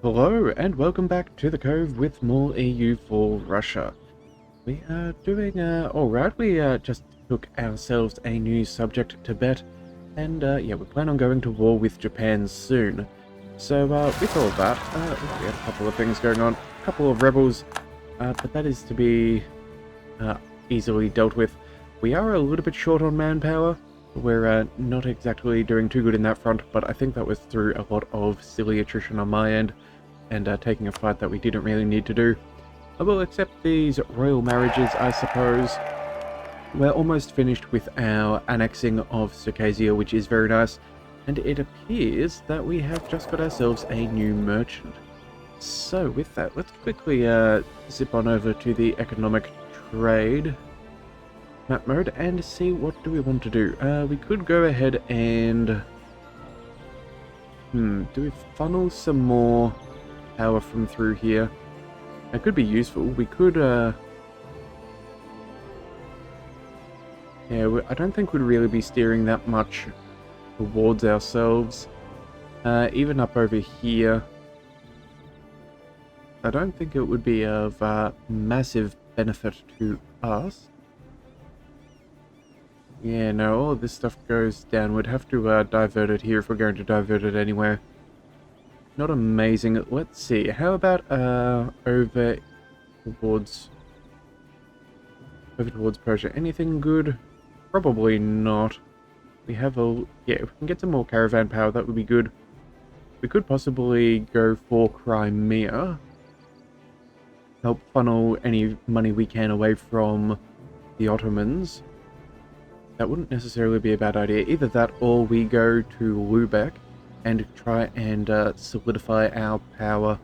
Hello and welcome back to the Cove with more EU4 Russia. We are doing alright. We just took ourselves a new subject, Tibet, and yeah, we plan on going to war with Japan soon. So with all that, we have a couple of things going on, a couple of rebels, but that is to be easily dealt with. We are a little bit short on manpower. We're not exactly doing too good in that front, but I think that was through a lot of silly attrition on my end, and taking a fight that we didn't really need to do. I will accept these royal marriages, I suppose. We're almost finished with our annexing of Circassia, which is very nice, and it appears that we have just got ourselves a new merchant. So with that, let's quickly zip on over to the economic trade map mode and see what do we want to do. We could go ahead and do we funnel some more power from through here? That could be useful. We could yeah, I don't think we'd really be steering that much towards ourselves. Even up over here, I don't think it would be of massive benefit to us. Yeah, no, all of this stuff goes down. We'd have to divert it here if we're going to divert it anywhere. Not amazing. Let's see. How about over towards Persia? Anything good? Probably not. We have a yeah. If we can get some more caravan power, that would be good. We could possibly go for Crimea. Help funnel any money we can away from the Ottomans. That wouldn't necessarily be a bad idea. Either that or we go to Lubeck and try and solidify our power.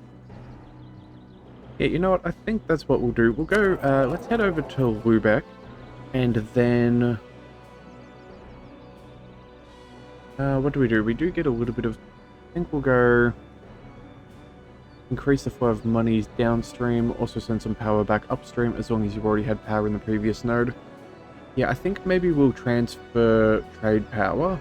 Yeah, you know what? I think that's what we'll do. We'll go, let's head over to Lubeck, and then what do? We do get a little bit of, I think we'll go increase the flow of monies downstream, also send some power back upstream, as long as you've already had power in the previous node. Yeah, I think maybe we'll transfer trade power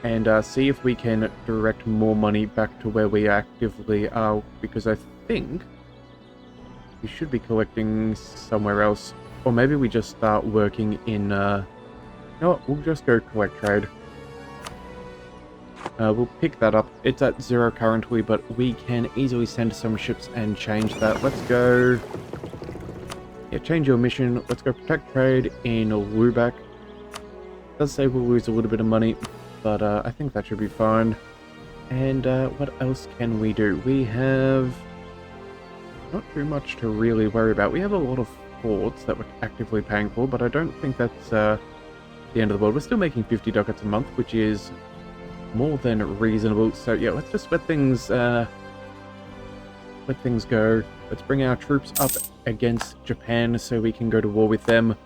and see if we can direct more money back to where we actively are, because I think we should be collecting somewhere else. Or maybe we just start working in, you know what, we'll just go collect trade. We'll pick that up. It's at 0 currently, but we can easily send some ships and change that. Let's go. Yeah, change your mission. Let's go protect trade in Lubeck. Does say we'll lose a little bit of money, but I think that should be fine. And what else can we do? We have not too much to really worry about. We have a lot of forts that we're actively paying for, but I don't think that's the end of the world. We're still making 50 ducats a month, which is more than reasonable. So yeah, let's just let things go. Let's bring our troops up against Japan so we can go to war with them.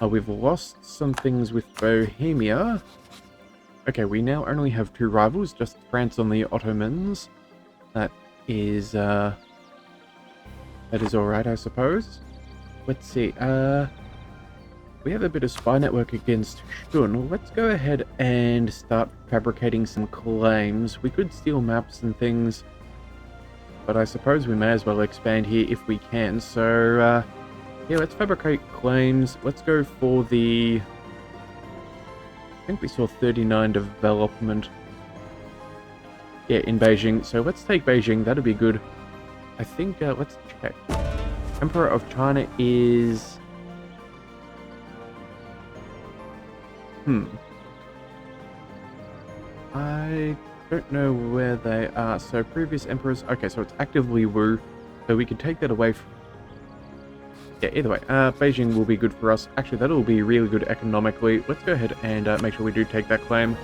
We've lost some things with Bohemia. Okay, we now only have 2 rivals, just France on the Ottomans. That is alright, I suppose. Let's see, we have a bit of spy network against Shun. Let's go ahead and start fabricating some claims. We could steal maps and things, but I suppose we may as well expand here if we can. So, yeah, let's fabricate claims. Let's go for the... I think we saw 39 development. Yeah, in Beijing. So let's take Beijing. That'll be good. I think, let's check. Emperor of China is... I don't know where they are. So previous emperors... Okay, so it's actively Wu. So we could take that away from... Yeah, either way. Beijing will be good for us. Actually, that'll be really good economically. Let's go ahead and make sure we do take that claim.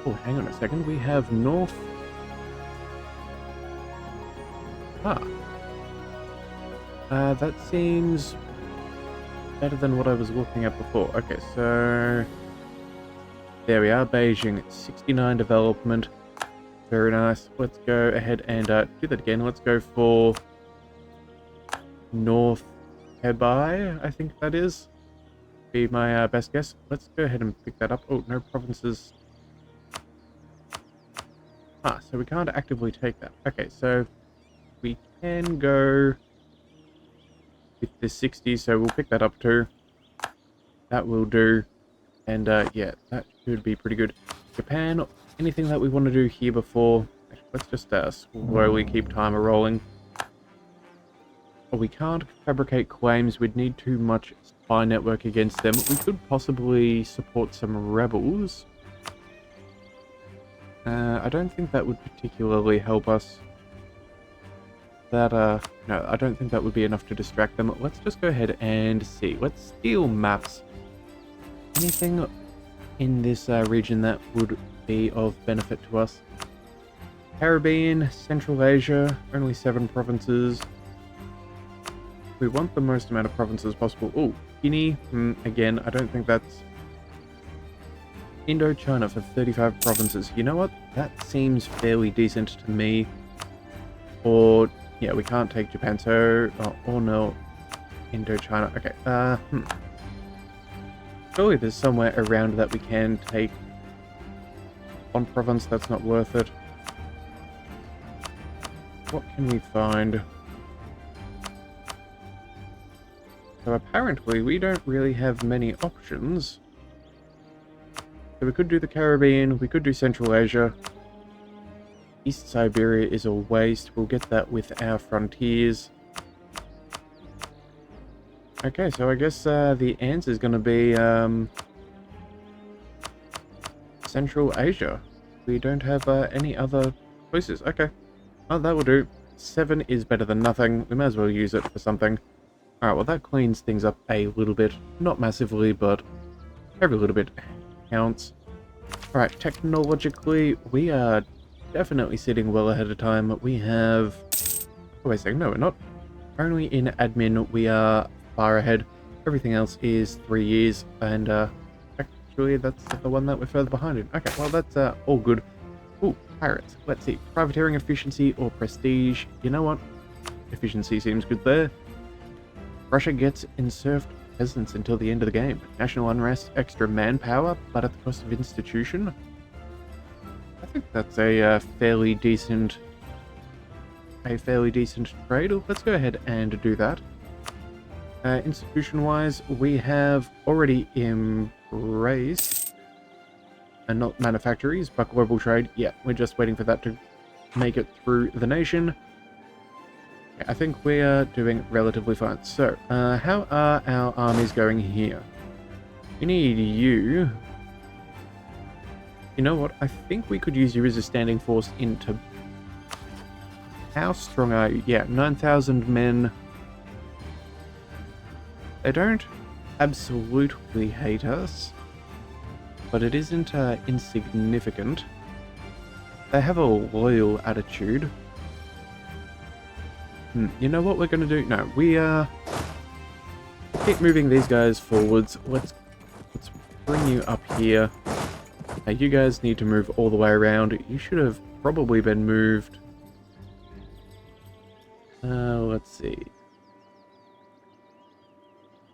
Oh, hang on a second. We have North... that seems better than what I was looking at before. Okay, so... There we are, Beijing. 69 development. Very nice. Let's go ahead and do that again. Let's go for North Hebei, I think that is. Be my best guess. Let's go ahead and pick that up. Oh, no provinces. So we can't actively take that. Okay, so we can go with the 60, so we'll pick that up too. That will do. And yeah, that should be pretty good. Japan, anything that we want to do here before? Let's just slowly keep timer rolling. Oh, we can't fabricate claims. We'd need too much spy network against them. We could possibly support some rebels. I don't think that would particularly help us. That, no, I don't think that would be enough to distract them. Let's just go ahead and see. Let's steal maps. Anything in this region that would be of benefit to us? Caribbean, Central Asia, only 7 provinces. We want the most amount of provinces possible. Oh, Guinea, again, I don't think that's... Indochina for 35 provinces. You know what? That seems fairly decent to me. Or, yeah, we can't take Japan, so... Oh no. Indochina. Okay, surely there's somewhere around that we can take one province. That's not worth it. What can we find? So apparently we don't really have many options. So we could do the Caribbean, we could do Central Asia. East Siberia is a waste. We'll get that with our frontiers. Okay, so I guess the answer is going to be Central Asia. We don't have any other choices. Okay. Oh, that will do. 7 is better than nothing. We may as well use it for something. Alright, well that cleans things up a little bit. Not massively, but every little bit counts. Alright, technologically, we are definitely sitting well ahead of time. We have... Oh, wait a second. No, we're not. Only in admin, we are far ahead. Everything else is 3 years, and actually that's the one that we're further behind in. Okay, well that's all good. Ooh, pirates. Let's see. Privateering efficiency or prestige. You know what? Efficiency seems good there. Russia gets enserved peasants until the end of the game. National unrest, extra manpower, but at the cost of institution. I think that's a fairly decent trade. Let's go ahead and do that. Institution-wise, we have already embraced, and not manufactories, but global trade. Yeah, we're just waiting for that to make it through the nation. I think we are doing relatively fine. So, how are our armies going here? We need you. You know what? I think we could use you as a standing force into... How strong are you? Yeah, 9,000 men. They don't absolutely hate us, but it isn't insignificant. They have a loyal attitude. You know what we're going to do? No, we keep moving these guys forwards. Let's bring you up here. You guys need to move all the way around. You should have probably been moved. Let's see.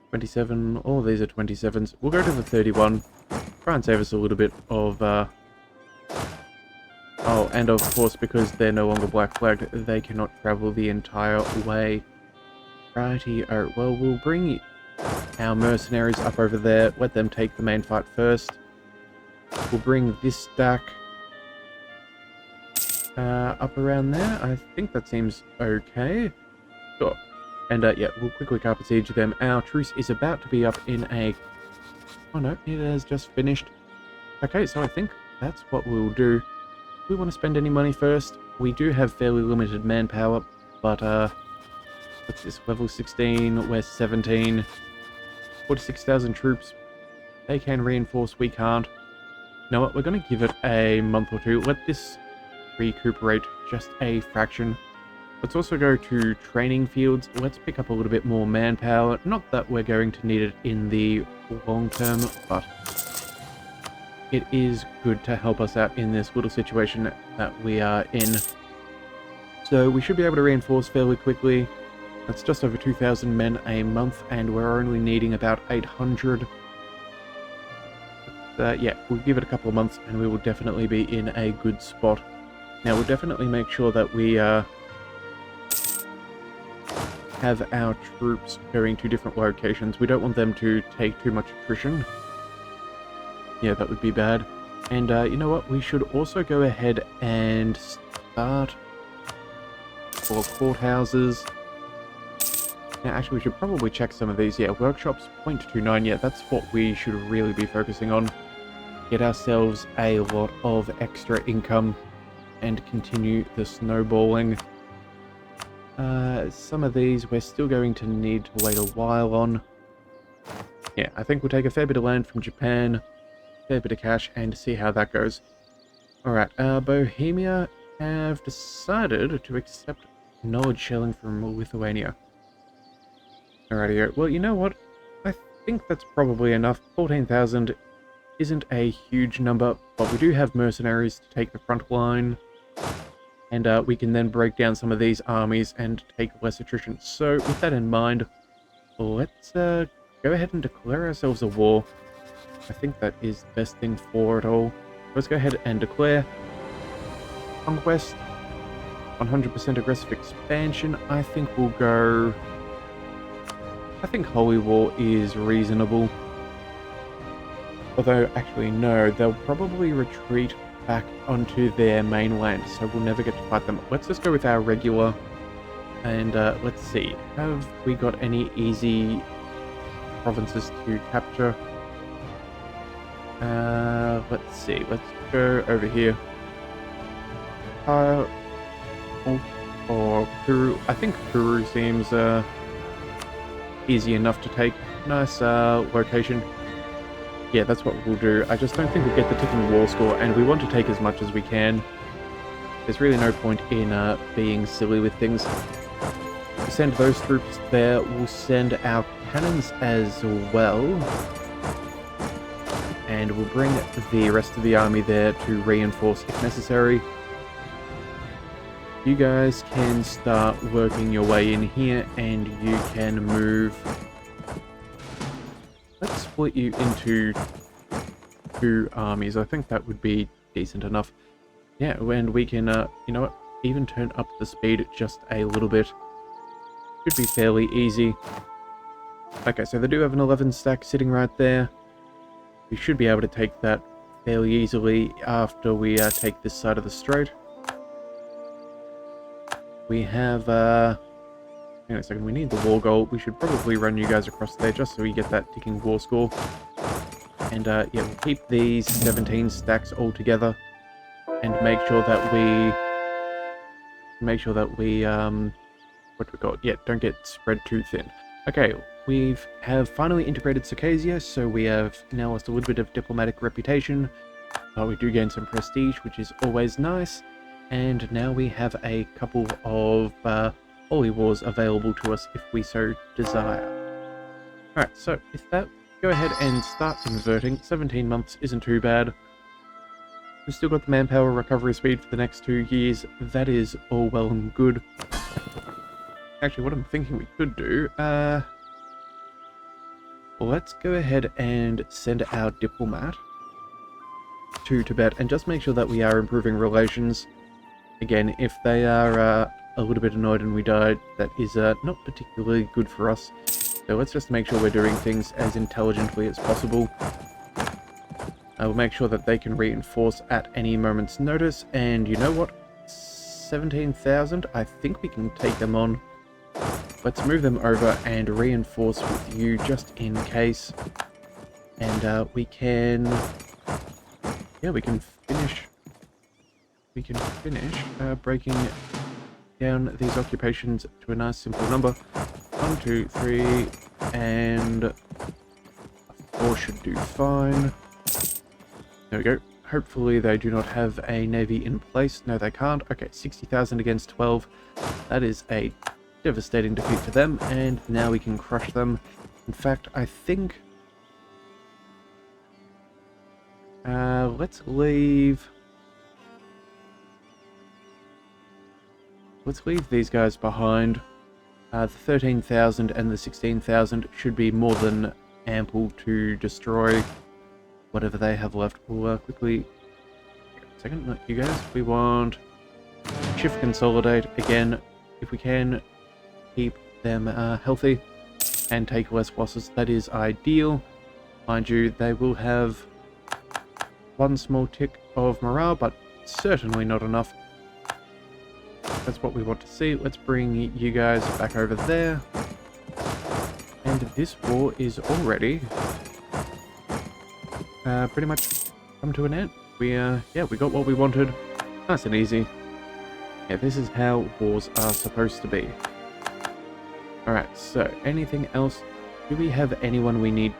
27. All of these are 27s. We'll go to the 31. Try and save us a little bit of... Oh, and of course, because they're no longer black flagged, they cannot travel the entire way. Righty, alright, well, we'll bring our mercenaries up over there, let them take the main fight first. We'll bring this stack up around there. I think that seems okay. Sure. And yeah, we'll quickly carpet siege them. Our truce is about to be up in a... Oh no, it has just finished. Okay, so I think that's what we'll do. Do we want to spend any money first? We do have fairly limited manpower, but what's this? Level 16, we're 17. 46,000 troops. They can reinforce, we can't. You know what? We're going to give it a month or two. Let this recuperate just a fraction. Let's also go to training fields. Let's pick up a little bit more manpower. Not that we're going to need it in the long term, but it is good to help us out in this little situation that we are in. So we should be able to reinforce fairly quickly. That's just over 2,000 men a month, and we're only needing about 800. Yeah, we'll give it a couple of months, and we will definitely be in a good spot. Now, we'll definitely make sure that we have our troops going to different locations. We don't want them to take too much attrition. Yeah, that would be bad. And you know what? We should also go ahead and start for courthouses. Now, actually, we should probably check some of these. Yeah, workshops, 0.29. Yeah, that's what we should really be focusing on. Get ourselves a lot of extra income and continue the snowballing. Some of these we're still going to need to wait a while on. Yeah, I think we'll take a fair bit of land from Japan, a fair bit of cash, and see how that goes. Alright, Bohemia have decided to accept knowledge shelling from Lithuania. Alrighty, well, you know what? I think that's probably enough. 14,000 isn't a huge number, but we do have mercenaries to take the front line. And we can then break down some of these armies and take less attrition. So, with that in mind, let's go ahead and declare ourselves a war. I think that is the best thing for it all. Let's go ahead and declare conquest, 100% aggressive expansion. I think we'll go... I think Holy War is reasonable. Although, actually, no, they'll probably retreat back onto their mainland, so we'll never get to fight them. Let's just go with our regular, and let's see. Have we got any easy provinces to capture? Let's see. Let's go over here. Or Kuru. I think Kuru seems easy enough to take. Nice location. Yeah, that's what we'll do. I just don't think we'll get the ticking war score, and we want to take as much as we can. There's really no point in being silly with things. We'll send those troops there. We'll send our cannons as well. And we'll bring the rest of the army there to reinforce if necessary. You guys can start working your way in here, and you can move... Let's split you into 2 armies. I think that would be decent enough. Yeah, and we can, you know what, even turn up the speed just a little bit. Should be fairly easy. Okay, so they do have an 11 stack sitting right there. We should be able to take that fairly easily after we take this side of the strait. We have, hang on a second, we need the war goal. We should probably run you guys across there just so we get that ticking war score. And yeah, we'll keep these 17 stacks all together and make sure that we, what we got? Yeah, don't get spread too thin. Okay, we have finally integrated Circassia, so we have now lost a little bit of diplomatic reputation. We do gain some prestige, which is always nice. And now we have a couple of holy wars available to us if we so desire. Alright, so with that, go ahead and start converting. 17 months isn't too bad. We've still got the manpower recovery speed for the next 2 years. That is all well and good. Actually, what I'm thinking we could do, let's go ahead and send our diplomat to Tibet and just make sure that we are improving relations. Again, if they are a little bit annoyed and we die, that is not particularly good for us. So let's just make sure we're doing things as intelligently as possible. I will make sure that they can reinforce at any moment's notice. And you know what? 17,000? I think we can take them on. Let's move them over and reinforce with you just in case. And we can... yeah, we can finish breaking down these occupations to a nice simple number. 1, 2, 3, and 4 should do fine. There we go. Hopefully they do not have a navy in place. No, they can't. Okay, 60,000 against 12. That is a devastating defeat for them, and now we can crush them. In fact, I think... let's leave these guys behind. The 13,000 and the 16,000 should be more than ample to destroy whatever they have left. We'll quickly... Second, not you guys. We want shift consolidate again. If we can keep them healthy and take less losses, that is ideal. Mind you, they will have one small tick of morale, but certainly not enough. That's what we want to see. Let's bring you guys back over there. And this war is already pretty much come to an end. We got what we wanted. Nice and easy. Yeah, this is how wars are supposed to be. Alright, so anything else? Do we have anyone we need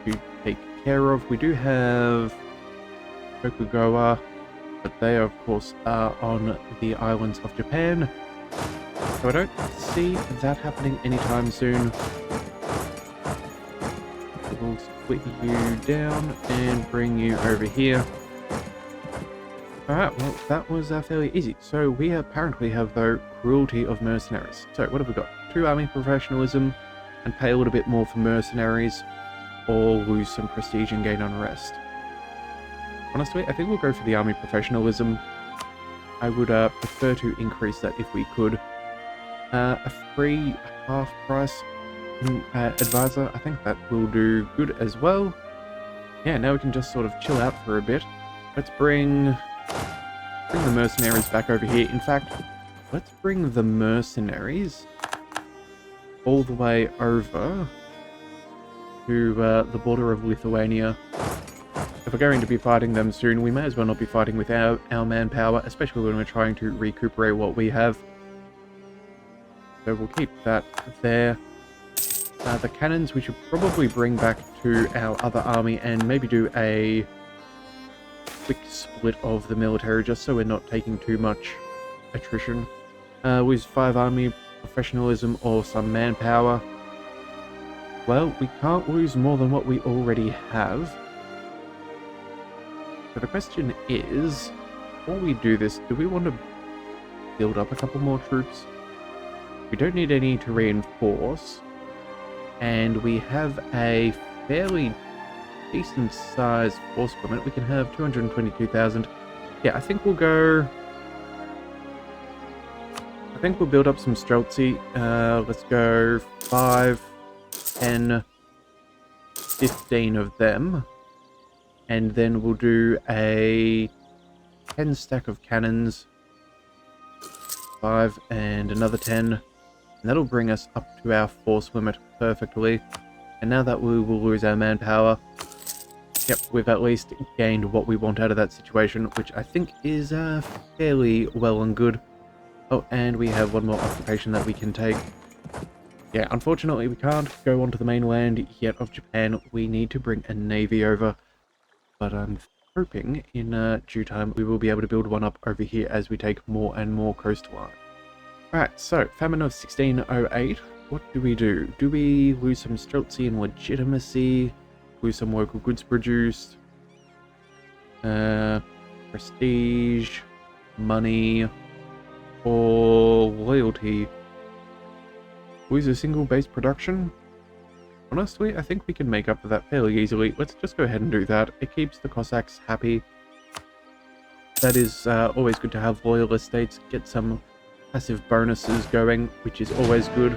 to take care of? We do have Tokugawa, but they of course are on the islands of Japan. So I don't see that happening anytime soon. We'll split you down and bring you over here. Alright, well that was fairly easy. So we apparently have, though, cruelty of mercenaries. So what have we got? 2 army professionalism and pay a little bit more for mercenaries, or lose some prestige and gain unrest. Honestly, I think we'll go for the army professionalism. I would prefer to increase that if we could. A free half price advisor, I think that will do good as well. Yeah, now we can just sort of chill out for a bit. Let's bring the mercenaries back over here. In fact, let's bring the mercenaries all the way over to the border of Lithuania. If we're going to be fighting them soon, we may as well not be fighting without our manpower, especially when we're trying to recuperate what we have. So we'll keep that there. The cannons we should probably bring back to our other army and maybe do a quick split of the military, just so we're not taking too much attrition. Lose 5 army professionalism or some manpower. Well, we can't lose more than what we already have. So the question is, before we do this, do we want to build up a couple more troops? We don't need any to reinforce, and we have a fairly decent sized force limit. We can have 222,000. Yeah, I think we'll go... I think we'll build up some Streltsy. Let's go 5, 10, 15 of them. And then we'll do a 10 stack of cannons. 5 and another 10. And that'll bring us up to our force limit perfectly. And now that we will lose our manpower, yep, we've at least gained what we want out of that situation, which I think is fairly well and good. Oh, and we have one more occupation that we can take. Yeah, unfortunately we can't go onto the mainland yet of Japan. We need to bring a navy over. But I'm hoping in due time we will be able to build one up over here as we take more and more coastline. Alright, so famine of 1608. What do we do? Do we lose some Streltsy and legitimacy? Lose some local goods produced? Prestige? Money? Or loyalty? Lose a single base production? Honestly, I think we can make up for that fairly easily. Let's just go ahead and do that. It keeps the Cossacks happy. That is always good to have loyal estates. Get some passive bonuses going, which is always good.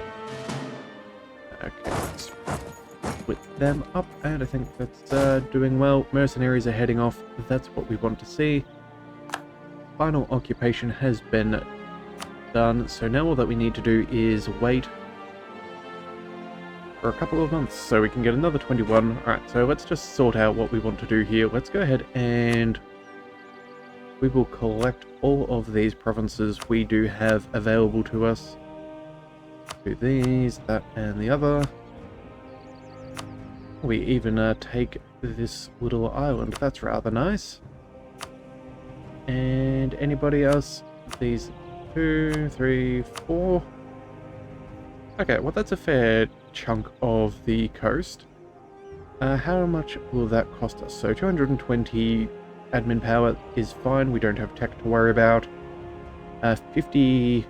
Okay, let's split them up, and I think that's doing well. Mercenaries are heading off. That's what we want to see. Final occupation has been done, so now all that we need to do is wait for a couple of months so we can get another 21. Alright, so let's just sort out what we want to do here. Let's go ahead and we will collect all of these provinces we do have available to us. Do these, that, and the other. We even take this little island. That's rather nice. And anybody else? These 2, 3, 4. Okay, well that's a fair chunk of the coast. How much will that cost us? So 220 admin power is fine. We don't have tech to worry about. 50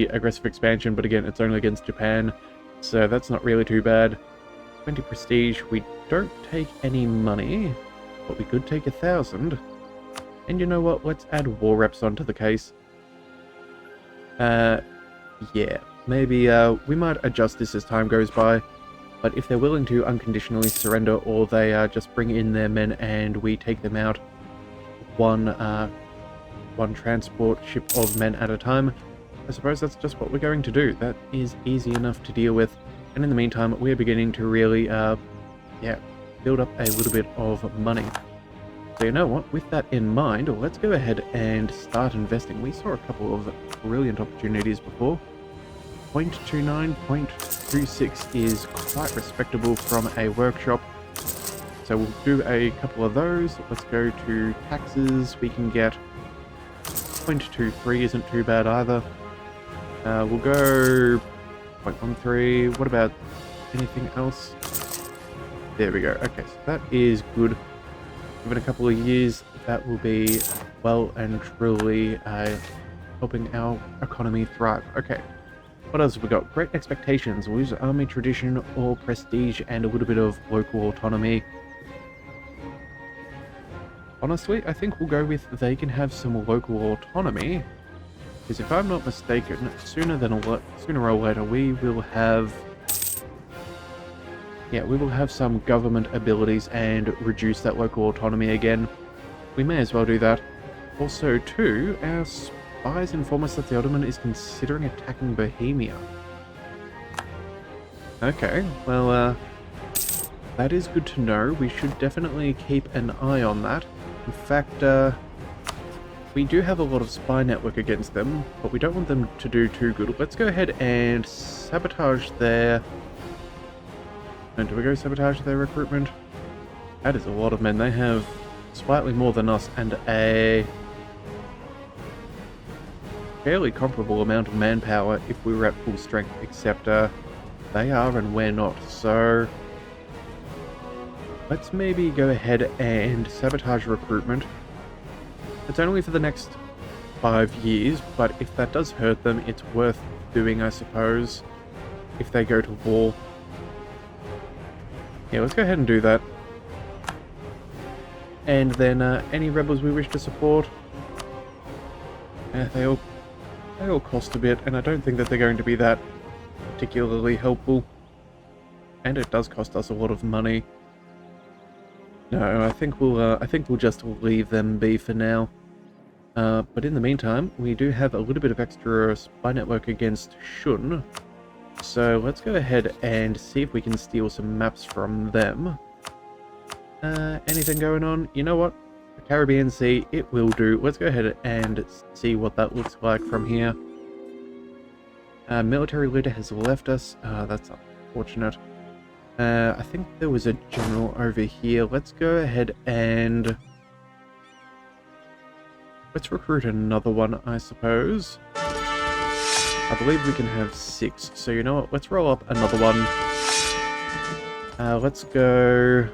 aggressive expansion, but again, it's only against Japan, so that's not really too bad. 20 prestige. We don't take any money, but we could take 1,000. And you know what? Let's add war reps onto the case. Uh, yeah, maybe we might adjust this as time goes by, but if they're willing to unconditionally surrender, or they just bring in their men and we take them out one transport ship of men at a time, I suppose that's just what we're going to do. That is easy enough to deal with, and in the meantime, we're beginning to really, yeah, build up a little bit of money. So you know what, with that in mind, let's go ahead and start investing. We saw a couple of brilliant opportunities before. 0.29, 0.26 is quite respectable from a workshop. So we'll do a couple of those. Let's go to taxes. We can get 0.23, isn't too bad either. We'll go 0.13. What about anything else? There we go. Okay, so that is good. Given a couple of years, that will be well and truly helping our economy thrive. Okay, what else have we got? Great expectations. We'll use army tradition or prestige and a little bit of local autonomy. Honestly, I think we'll go with they can have some local autonomy, because if I'm not mistaken, sooner or later we will have, yeah, we will have some government abilities and reduce that local autonomy again. We may as well do that. Also, too, our spies inform us that the Ottoman is considering attacking Bohemia. Okay, well, that is good to know. We should definitely keep an eye on that. In fact, we do have a lot of spy network against them, but we don't want them to do too good. Let's go ahead and sabotage their... And do we go sabotage their recruitment? That is a lot of men. They have slightly more than us and a fairly comparable amount of manpower if we were at full strength, except they are and we're not. So let's maybe go ahead and sabotage recruitment. It's only for the next 5 years, but if that does hurt them, it's worth doing, I suppose, if they go to war. Yeah, let's go ahead and do that. And then any rebels we wish to support, they all cost a bit, and I don't think that they're going to be that particularly helpful. And it does cost us a lot of money. No, I think we'll just leave them be for now. But in the meantime, we do have a little bit of extra spy network against Shun. So let's go ahead and see if we can steal some maps from them. Anything going on? You know what? The Caribbean Sea, it will do. Let's go ahead and see what that looks like from here. Military leader has left us. That's unfortunate. I think there was a general over here. Let's go ahead and... let's recruit another one, I suppose. I believe we can have 6. So you know what? Let's roll up another one. Let's go...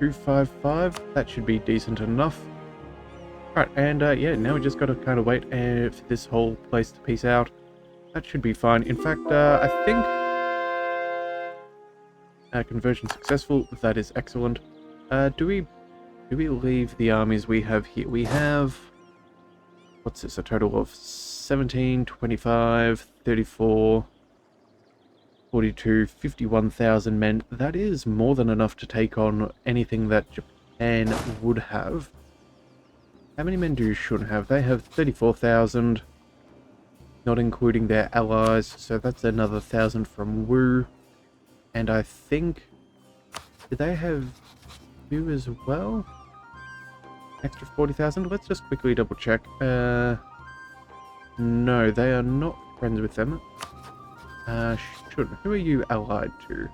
255. That should be decent enough. Alright, and yeah, now we just got to kind of wait for this whole place to peace out. That should be fine. In fact, I think... conversion successful. That is excellent. Do we leave the armies we have here? We have... what's this? A total of 17, 25, 34, 42, 51,000 men. That is more than enough to take on anything that Japan would have. How many men do Shun have? They have 34,000, not including their allies, so that's another 1,000 from Wu. And I think... do they have Wu as well? Extra 40,000? Let's just quickly double check. No, they are not friends with them. Shun, who are you allied to?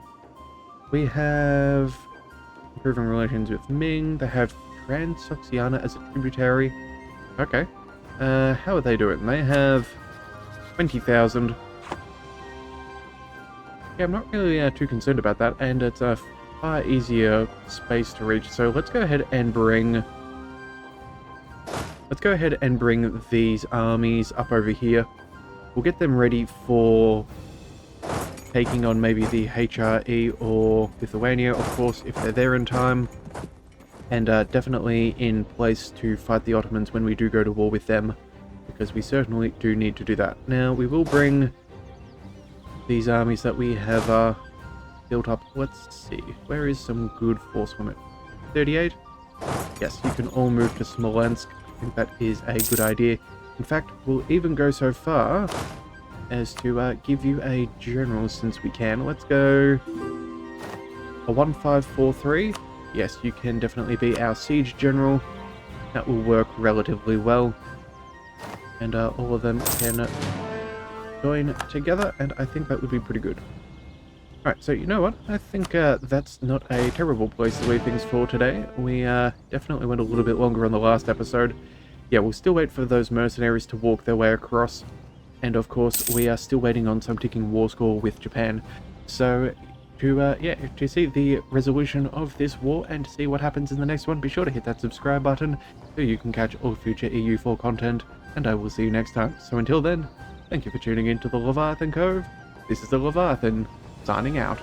We have improving relations with Ming. They have Transoxiana as a tributary. Okay. How are they doing? They have 20,000. Yeah, I'm not really too concerned about that, and it's a far easier space to reach. So let's go ahead and bring... let's go ahead and bring these armies up over here. We'll get them ready for taking on maybe the HRE or Lithuania, of course, if they're there in time. And definitely in place to fight the Ottomans when we do go to war with them. because we certainly do need to do that. Now, we will bring these armies that we have built up. Let's see, where is some good force limit? 38? Yes, you can all move to Smolensk. I think that is a good idea. In fact, we'll even go so far as to give you a general since we can. Let's go a 1543. Yes, you can definitely be our siege general. That will work relatively well. And all of them can join together, and I think that would be pretty good. Alright, so you know what? I think that's not a terrible place to leave things for today. We definitely went a little bit longer on the last episode. Yeah, we'll still wait for those mercenaries to walk their way across. And of course, we are still waiting on some ticking war score with Japan. So, to see the resolution of this war and to see what happens in the next one, be sure to hit that subscribe button so you can catch all future EU4 content. And I will see you next time. So until then, thank you for tuning in to the Leviathan Cove. This is the Leviathan, signing out.